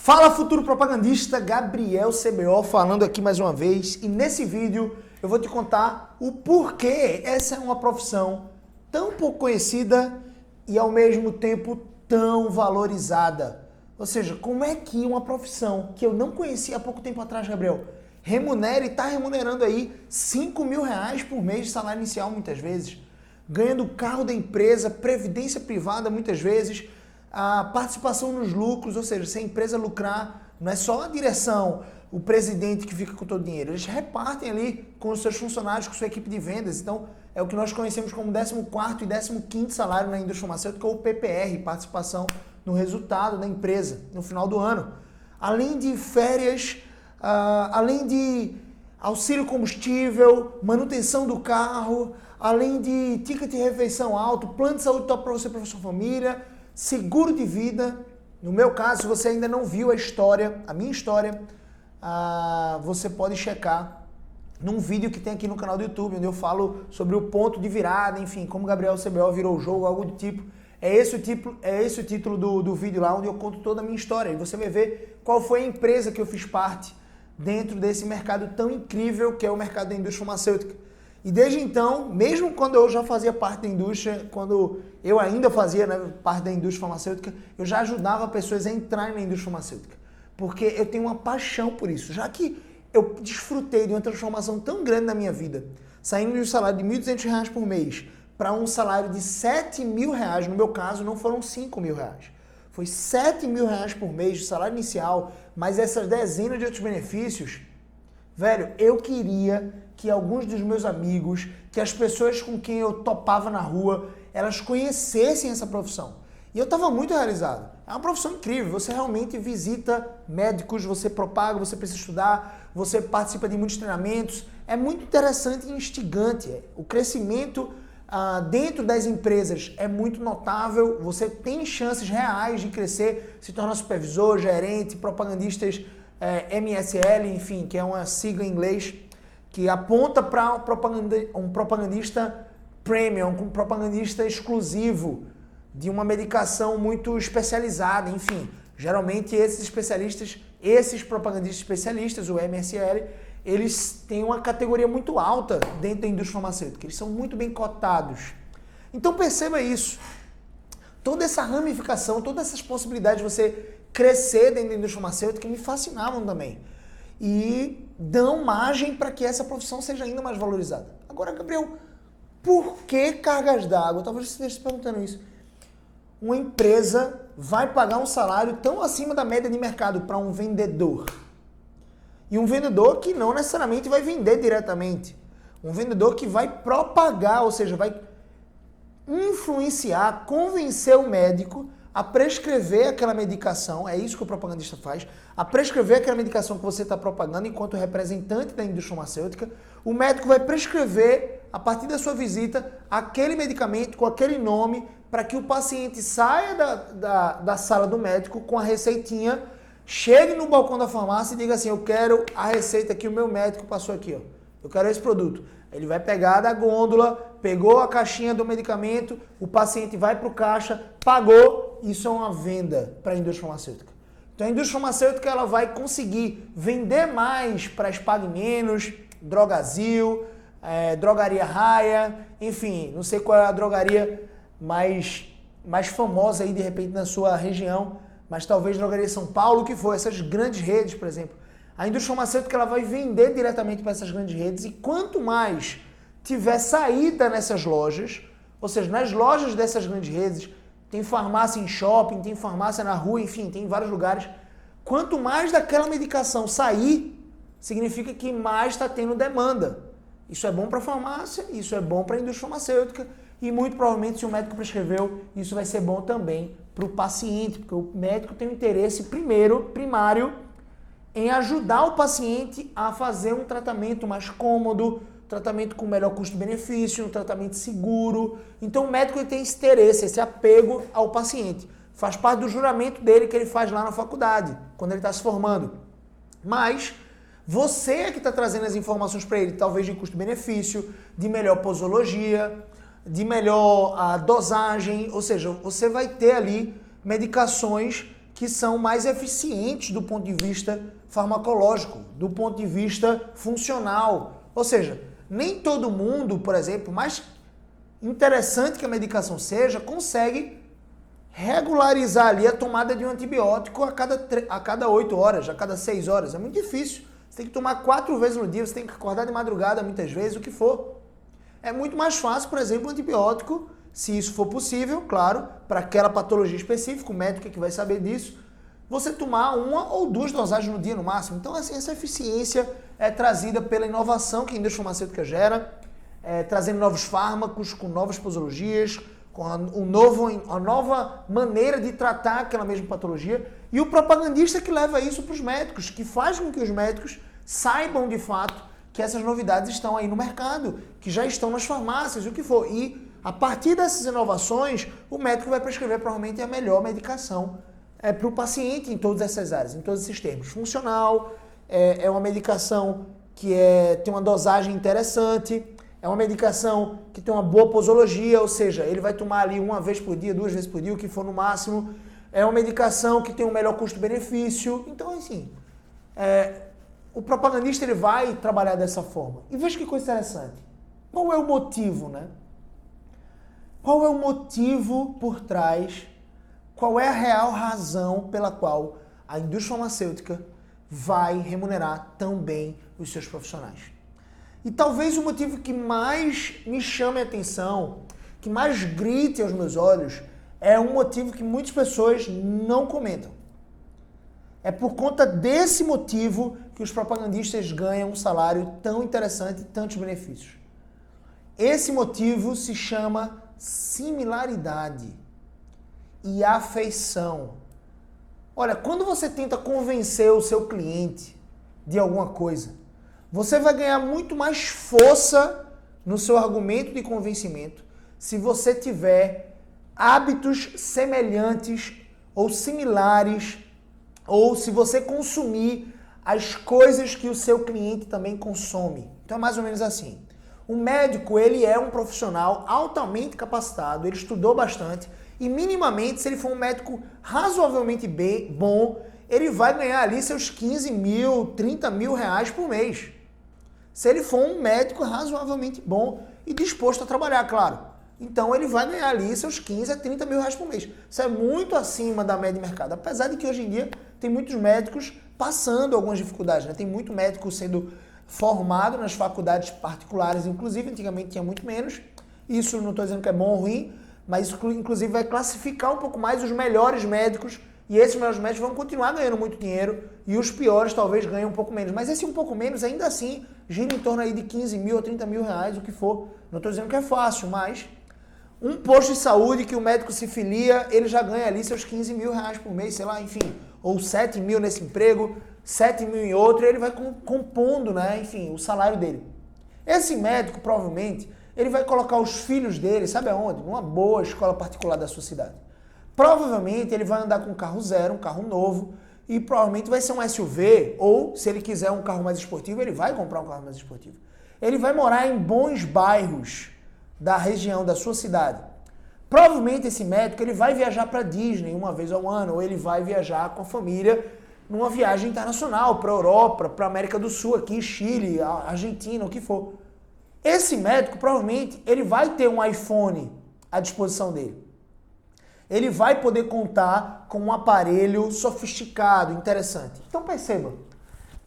Fala, futuro propagandista, Gabriel CBO falando aqui mais uma vez, e nesse vídeo eu vou te contar o porquê essa é uma profissão tão pouco conhecida e ao mesmo tempo tão valorizada. Ou seja, como é que uma profissão que eu não conhecia há pouco tempo atrás, Gabriel, remunera e está remunerando aí R$5.000 por mês de salário inicial muitas vezes, ganhando o carro da empresa, previdência privada muitas vezes, a participação nos lucros, ou seja, se a empresa lucrar, não é só a direção, o presidente que fica com todo o dinheiro, eles repartem ali com os seus funcionários, com sua equipe de vendas. Então, é o que nós conhecemos como 14º e 15º salário na indústria farmacêutica, ou PPR, participação no resultado da empresa no final do ano. Além de férias, além de auxílio combustível, manutenção do carro, além de ticket de refeição alto, plano de saúde top para você e para sua família, seguro de vida. No meu caso, se você ainda não viu a minha história, você pode checar num vídeo que tem aqui no canal do YouTube, onde eu falo sobre o ponto de virada, enfim, como Gabriel CBO virou o jogo, algo do tipo. É esse o título do vídeo lá, onde eu conto toda a minha história. E você vai ver qual foi a empresa que eu fiz parte dentro desse mercado tão incrível que é o mercado da indústria farmacêutica. E desde então, mesmo quando eu já fazia parte da indústria, quando eu ainda fazia parte da indústria farmacêutica, eu já ajudava pessoas a entrarem na indústria farmacêutica. Porque eu tenho uma paixão por isso. Já que eu desfrutei de uma transformação tão grande na minha vida, saindo de um salário de R$1.200 por mês para um salário de R$7.000, no meu caso não foram R$5.000. Foi R$7.000 por mês de salário inicial, mais essas dezenas de outros benefícios. Velho, eu queria que alguns dos meus amigos, que as pessoas com quem eu topava na rua, elas conhecessem essa profissão. E eu estava muito realizado. É uma profissão incrível, você realmente visita médicos, você propaga, você precisa estudar, você participa de muitos treinamentos. É muito interessante e instigante. O crescimento dentro das empresas é muito notável, você tem chances reais de crescer, se tornar supervisor, gerente, propagandistas, MSL, enfim, que é uma sigla em inglês, que aponta para um propagandista premium, um propagandista exclusivo de uma medicação muito especializada, enfim. Geralmente esses propagandistas especialistas, o MSL, eles têm uma categoria muito alta dentro da indústria farmacêutica, eles são muito bem cotados. Então perceba isso, toda essa ramificação, todas essas possibilidades de você crescer dentro da indústria farmacêutica me fascinavam também. E dão margem para que essa profissão seja ainda mais valorizada. Agora, Gabriel, por que cargas d'água? Talvez você esteja se perguntando isso. Uma empresa vai pagar um salário tão acima da média de mercado para um vendedor. E um vendedor que não necessariamente vai vender diretamente. Um vendedor que vai propagar, ou seja, vai influenciar, convencer o médico a prescrever aquela medicação, é isso que o propagandista faz, a prescrever aquela medicação que você está propagando enquanto representante da indústria farmacêutica. O médico vai prescrever, a partir da sua visita, aquele medicamento com aquele nome, para que o paciente saia da sala do médico com a receitinha, chegue no balcão da farmácia e diga assim: eu quero a receita que o meu médico passou aqui, ó. Eu quero esse produto. Ele vai pegar da gôndola, pegou a caixinha do medicamento, o paciente vai para o caixa, pagou. Isso é uma venda para a indústria farmacêutica. Então a indústria farmacêutica ela vai conseguir vender mais para as Pague Menos, Drogazil, Drogaria Raia, enfim, não sei qual é a drogaria mais famosa aí de repente na sua região, mas talvez Drogaria São Paulo, que for, essas grandes redes, por exemplo. A indústria farmacêutica ela vai vender diretamente para essas grandes redes e quanto mais tiver saída nessas lojas, ou seja, nas lojas dessas grandes redes, tem farmácia em shopping, tem farmácia na rua, enfim, tem em vários lugares. Quanto mais daquela medicação sair, significa que mais está tendo demanda. Isso é bom para a farmácia, isso é bom para a indústria farmacêutica e muito provavelmente se o médico prescreveu, isso vai ser bom também para o paciente, porque o médico tem um interesse primário, em ajudar o paciente a fazer um tratamento mais cômodo, tratamento com melhor custo-benefício, um tratamento seguro. Então o médico ele tem esse interesse, esse apego ao paciente. Faz parte do juramento dele que ele faz lá na faculdade, quando ele está se formando. Mas você é que está trazendo as informações para ele, talvez de custo-benefício, de melhor posologia, de melhor dosagem, ou seja, você vai ter ali medicações que são mais eficientes do ponto de vista farmacológico, do ponto de vista funcional. Ou seja, nem todo mundo, por exemplo, mais interessante que a medicação seja, consegue regularizar ali a tomada de um antibiótico a cada 8 horas, a cada 6 horas. É muito difícil. Você tem que tomar 4 vezes no dia, você tem que acordar de madrugada muitas vezes, o que for. É muito mais fácil, por exemplo, um antibiótico, se isso for possível, claro, para aquela patologia específica, o médico é que vai saber disso, você tomar 1 ou 2 dosagens no dia no máximo. Então, assim, essa eficiência é trazida pela inovação que a indústria farmacêutica gera, trazendo novos fármacos, com novas posologias, com a nova maneira de tratar aquela mesma patologia, e o propagandista que leva isso para os médicos, que faz com que os médicos saibam de fato que essas novidades estão aí no mercado, que já estão nas farmácias, o que for. E a partir dessas inovações, o médico vai prescrever provavelmente a melhor medicação para o paciente em todas essas áreas, em todos esses termos. Funcional, é uma medicação que tem uma dosagem interessante, é uma medicação que tem uma boa posologia, ou seja, ele vai tomar ali 1 vez por dia, 2 vezes por dia, o que for no máximo. É uma medicação que tem um melhor custo-benefício. Então, assim, o propagandista ele vai trabalhar dessa forma. E veja que coisa interessante. Qual é o motivo, né? Qual é o motivo por trás, qual é a real razão pela qual a indústria farmacêutica vai remunerar tão bem os seus profissionais? E talvez o motivo que mais me chame a atenção, que mais grite aos meus olhos, é um motivo que muitas pessoas não comentam. É por conta desse motivo que os propagandistas ganham um salário tão interessante e tantos benefícios. Esse motivo se chama similaridade e afeição. Olha, quando você tenta convencer o seu cliente de alguma coisa, você vai ganhar muito mais força no seu argumento de convencimento se você tiver hábitos semelhantes ou similares, ou se você consumir as coisas que o seu cliente também consome. Então é mais ou menos assim. O médico, ele é um profissional altamente capacitado, ele estudou bastante e minimamente, se ele for um médico razoavelmente bom, ele vai ganhar ali seus 15 mil, 30 mil reais por mês. Se ele for um médico razoavelmente bom e disposto a trabalhar, claro. Então ele vai ganhar ali seus 15 a 30 mil reais por mês. Isso é muito acima da média de mercado. Apesar de que hoje em dia tem muitos médicos passando algumas dificuldades, né? Tem muito médico sendo formado nas faculdades particulares, inclusive antigamente tinha muito menos. Isso não estou dizendo que é bom ou ruim, mas isso inclusive vai classificar um pouco mais os melhores médicos, e esses melhores médicos vão continuar ganhando muito dinheiro, e os piores talvez ganhem um pouco menos. Mas esse um pouco menos, ainda assim, gira em torno aí de 15 mil ou 30 mil reais, o que for. Não estou dizendo que é fácil, mas um posto de saúde que o médico se filia, ele já ganha ali seus 15 mil reais por mês, sei lá, enfim, ou 7 mil nesse emprego, 7 mil em outro, e ele vai compondo, né, enfim, o salário dele. Esse médico, provavelmente, ele vai colocar os filhos dele, sabe aonde? Numa boa escola particular da sua cidade. Provavelmente ele vai andar com um carro zero, um carro novo, e provavelmente vai ser um SUV, ou se ele quiser um carro mais esportivo, ele vai comprar um carro mais esportivo. Ele vai morar em bons bairros da região, da sua cidade. Provavelmente esse médico ele vai viajar para Disney 1 vez ao ano, ou ele vai viajar com a família numa viagem internacional, para a Europa, para a América do Sul, aqui, Chile, Argentina, o que for. Esse médico, provavelmente, ele vai ter um iPhone à disposição dele. Ele vai poder contar com um aparelho sofisticado, interessante. Então perceba,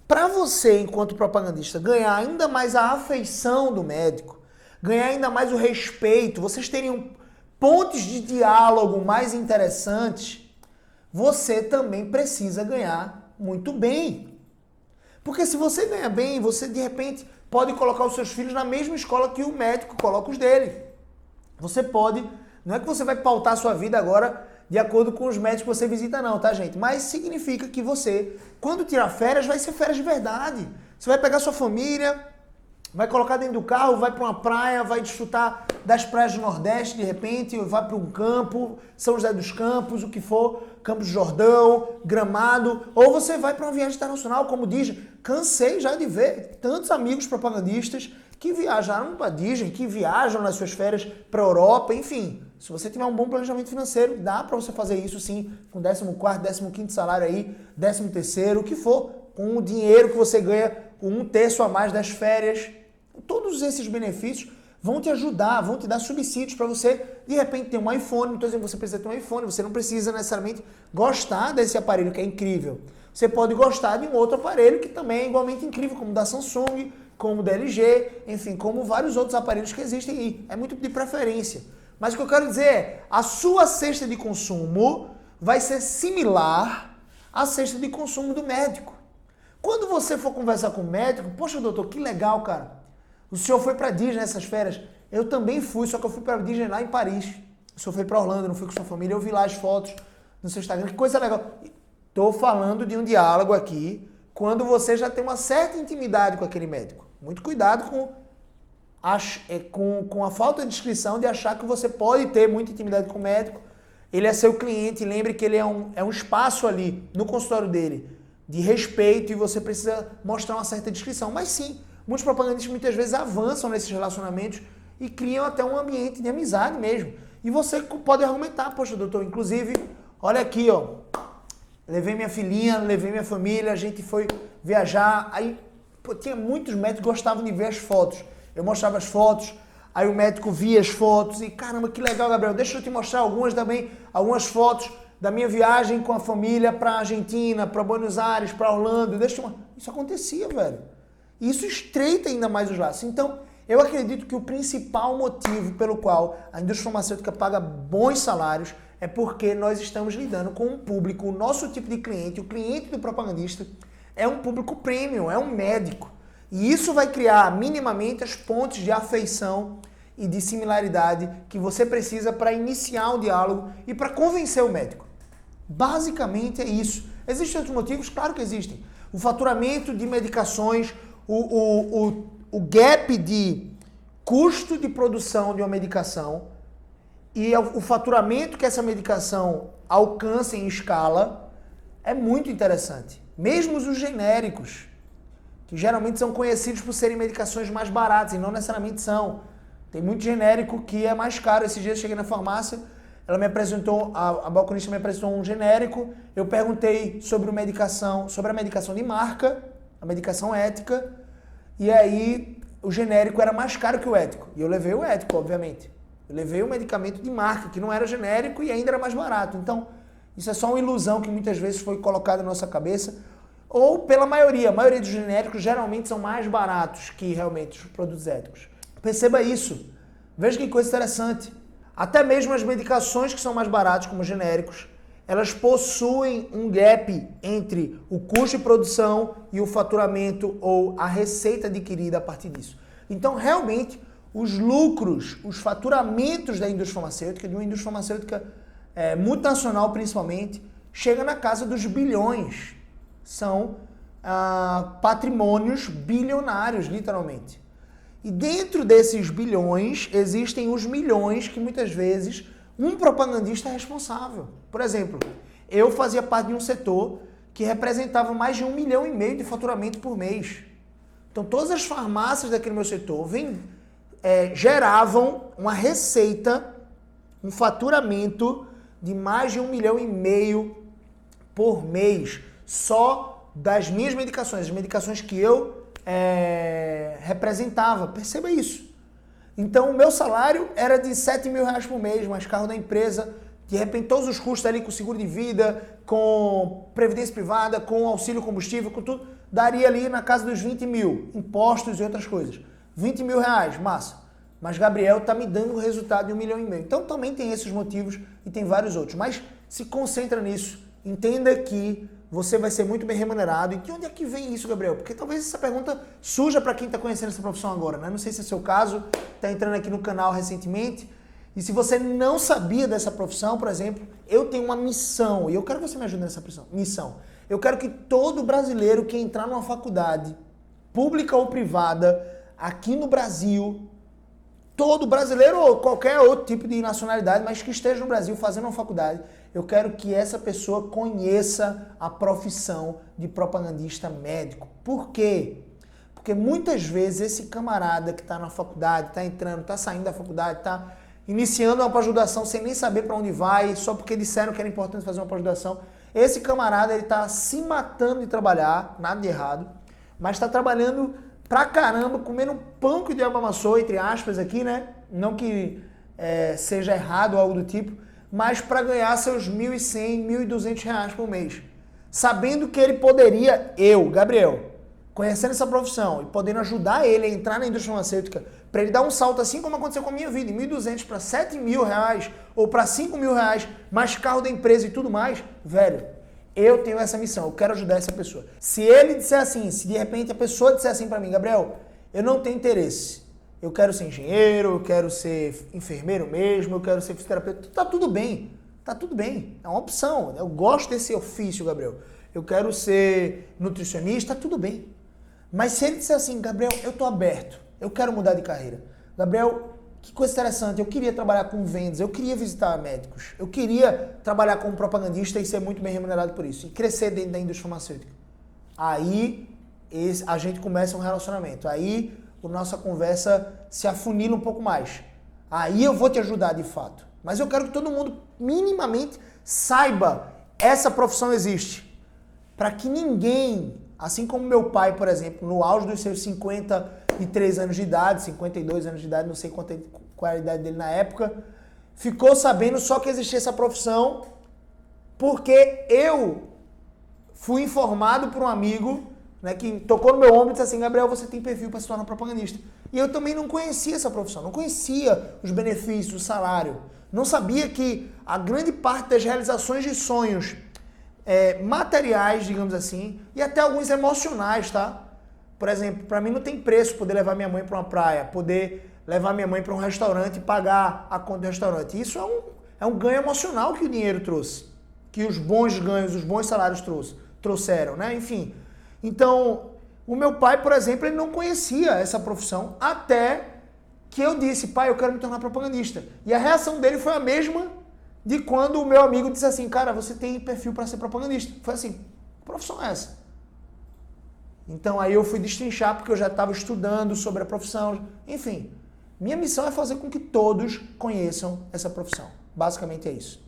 para você, enquanto propagandista, ganhar ainda mais a afeição do médico, ganhar ainda mais o respeito, vocês terem pontos de diálogo mais interessantes, você também precisa ganhar muito bem. Porque se você ganha bem, você de repente pode colocar os seus filhos na mesma escola que o médico coloca os dele. Você pode, não é que você vai pautar a sua vida agora de acordo com os médicos que você visita não, tá gente? Mas significa que você, quando tirar férias, vai ser férias de verdade. Você vai pegar sua família, vai colocar dentro do carro, vai para uma praia, vai desfrutar das praias do Nordeste, de repente, vai para um campo, São José dos Campos, o que for, Campos do Jordão, Gramado, ou você vai para uma viagem internacional, como Disney. Cansei já de ver tantos amigos propagandistas que viajaram para Disney, que viajam nas suas férias para a Europa, enfim. Se você tiver um bom planejamento financeiro, dá para você fazer isso sim, com 14º, 15º salário aí, 13º, o que for, com o dinheiro que você ganha, com 1/3 a mais das férias. Todos esses benefícios vão te ajudar, vão te dar subsídios para você, de repente, ter um iPhone. Não estou dizendo que você precisa ter um iPhone, você não precisa necessariamente gostar desse aparelho que é incrível. Você pode gostar de um outro aparelho que também é igualmente incrível, como o da Samsung, como o da LG, enfim, como vários outros aparelhos que existem aí. É muito de preferência. Mas o que eu quero dizer é, a sua cesta de consumo vai ser similar à cesta de consumo do médico. Quando você for conversar com o médico, poxa, doutor, que legal, cara. O senhor foi para Disney nessas férias. Eu também fui, só que eu fui para Disney lá em Paris. O senhor foi para Orlando, não fui com sua família. Eu vi lá as fotos no seu Instagram. Que coisa legal. Estou falando de um diálogo aqui quando você já tem uma certa intimidade com aquele médico. Muito cuidado com a falta de descrição de achar que você pode ter muita intimidade com o médico. Ele é seu cliente. Lembre que ele é um espaço ali no consultório dele de respeito e você precisa mostrar uma certa descrição. Mas sim, muitos propagandistas muitas vezes avançam nesses relacionamentos e criam até um ambiente de amizade mesmo. E você pode argumentar, poxa, doutor, inclusive, olha aqui, ó, levei minha filhinha, levei minha família, a gente foi viajar, aí pô, tinha muitos médicos que gostavam de ver as fotos. Eu mostrava as fotos, aí o médico via as fotos e caramba, que legal, Gabriel, deixa eu te mostrar algumas fotos da minha viagem com a família para a Argentina, para Buenos Aires, para Orlando. Isso acontecia, velho. E isso estreita ainda mais os laços. Então, eu acredito que o principal motivo pelo qual a indústria farmacêutica paga bons salários é porque nós estamos lidando com um público, o nosso tipo de cliente, o cliente do propagandista, é um público premium, é um médico. E isso vai criar minimamente as pontes de afeição e de similaridade que você precisa para iniciar um diálogo e para convencer o médico. Basicamente é isso. Existem outros motivos? Claro que existem. O faturamento de medicações, o gap de custo de produção de uma medicação e o faturamento que essa medicação alcança em escala é muito interessante. Mesmo os genéricos, que geralmente são conhecidos por serem medicações mais baratas, e não necessariamente são. Tem muito genérico que é mais caro. Esses dias eu cheguei na farmácia, ela me apresentou, a balconista me apresentou um genérico, eu perguntei sobre a medicação de marca, a medicação ética, e aí o genérico era mais caro que o ético. E eu levei o ético, obviamente. Eu levei o medicamento de marca, que não era genérico e ainda era mais barato. Então, isso é só uma ilusão que muitas vezes foi colocada na nossa cabeça, ou pela maioria. A maioria dos genéricos geralmente são mais baratos que realmente os produtos éticos. Perceba isso. Veja que coisa interessante. Até mesmo as medicações que são mais baratas, como os genéricos, elas possuem um gap entre o custo de produção e o faturamento ou a receita adquirida a partir disso. Então, realmente, os lucros, os faturamentos da indústria farmacêutica, de uma indústria farmacêutica multinacional principalmente, chega na casa dos bilhões. São patrimônios bilionários, literalmente. E dentro desses bilhões, existem os milhões que muitas vezes um propagandista é responsável. Por exemplo, eu fazia parte de um setor que representava mais de 1,5 milhão de faturamento por mês. Então todas as farmácias daquele meu setor geravam uma receita, um faturamento de mais de 1,5 milhão por mês, só das minhas medicações, as medicações que eu representava. Perceba isso. Então o meu salário era de 7 mil reais por mês, mais carro da empresa, de repente todos os custos ali com seguro de vida, com previdência privada, com auxílio combustível, com tudo, daria ali na casa dos 20 mil, impostos e outras coisas. 20 mil reais, massa. Mas Gabriel está me dando o resultado de 1,5 milhão. Então também tem esses motivos e tem vários outros. Mas se concentra nisso. Entenda que você vai ser muito bem remunerado. E de onde é que vem isso, Gabriel? Porque talvez essa pergunta surja para quem está conhecendo essa profissão agora, né? Não sei se é seu caso, está entrando aqui no canal recentemente. E se você não sabia dessa profissão, por exemplo, eu tenho uma missão. E eu quero que você me ajude nessa missão. Eu quero que todo brasileiro que entrar numa faculdade, pública ou privada, aqui no Brasil, todo brasileiro ou qualquer outro tipo de nacionalidade, mas que esteja no Brasil fazendo uma faculdade, eu quero que essa pessoa conheça a profissão de propagandista médico. Por quê? Porque muitas vezes esse camarada que está na faculdade, está entrando, está saindo da faculdade, está iniciando uma pós-graduação sem nem saber para onde vai, só porque disseram que era importante fazer uma pós-graduação. Esse camarada, ele tá se matando de trabalhar, nada de errado, mas está trabalhando pra caramba, comendo pão que o diabo amassou, entre aspas aqui, né? Não que seja errado ou algo do tipo, mas para ganhar seus R$1.100, R$1.200 por mês. Sabendo que ele poderia, Gabriel, conhecendo essa profissão e podendo ajudar ele a entrar na indústria farmacêutica, para ele dar um salto assim como aconteceu com a minha vida, de R$1.200 para R$7.000 ou para R$5.000, mais carro da empresa e tudo mais, velho, eu tenho essa missão, eu quero ajudar essa pessoa. Se ele disser assim, se de repente a pessoa disser assim para mim, Gabriel, eu não tenho interesse, eu quero ser engenheiro, eu quero ser enfermeiro mesmo, eu quero ser fisioterapeuta, tá tudo bem, é uma opção, eu gosto desse ofício, Gabriel, eu quero ser nutricionista, tá tudo bem. Mas se ele disser assim, Gabriel, eu tô aberto, eu quero mudar de carreira. Gabriel, que coisa interessante, eu queria trabalhar com vendas, eu queria visitar médicos, eu queria trabalhar como propagandista e ser muito bem remunerado por isso, e crescer dentro da indústria farmacêutica. Aí a gente começa um relacionamento, aí a nossa conversa se afunila um pouco mais. Aí eu vou te ajudar de fato. Mas eu quero que todo mundo minimamente saiba, essa profissão existe. Para que ninguém, assim como meu pai, por exemplo, no auge dos seus 53 anos de idade, 52 anos de idade, não sei qual era a idade dele na época, ficou sabendo só que existia essa profissão porque eu fui informado por um amigo, né, que tocou no meu ombro e disse assim, Gabriel, você tem perfil para se tornar propagandista. E eu também não conhecia essa profissão, não conhecia os benefícios, o salário. Não sabia que a grande parte das realizações de sonhos materiais, digamos assim, e até alguns emocionais, tá? Por exemplo, para mim não tem preço poder levar minha mãe para uma praia, poder levar minha mãe para um restaurante e pagar a conta do restaurante. Isso é um ganho emocional que o dinheiro trouxe, que os bons ganhos, os bons salários trouxeram, né? Enfim, então, o meu pai, por exemplo, ele não conhecia essa profissão até que eu disse, pai, eu quero me tornar propagandista. E a reação dele foi a mesma de quando o meu amigo disse assim, cara, você tem perfil para ser propagandista. Foi assim, que profissão é essa? Então aí eu fui destrinchar porque eu já estava estudando sobre a profissão. Enfim, minha missão é fazer com que todos conheçam essa profissão. Basicamente é isso.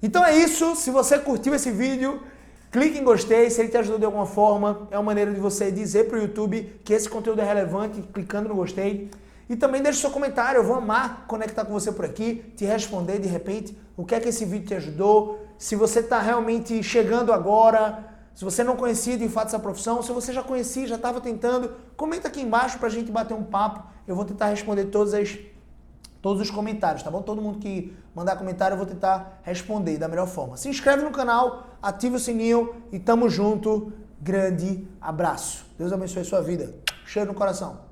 Então é isso. Se você curtiu esse vídeo, clique em gostei. Se ele te ajudou de alguma forma, é uma maneira de você dizer para o YouTube que esse conteúdo é relevante, clicando no gostei. E também deixe seu comentário, eu vou amar conectar com você por aqui, te responder de repente o que é que esse vídeo te ajudou, se você está realmente chegando agora, se você não conhecia de fato essa profissão, se você já conhecia, já estava tentando, comenta aqui embaixo para a gente bater um papo, eu vou tentar responder todos os comentários, tá bom? Todo mundo que mandar comentário eu vou tentar responder da melhor forma. Se inscreve no canal, ativa o sininho e tamo junto, grande abraço. Deus abençoe a sua vida. Cheiro no coração.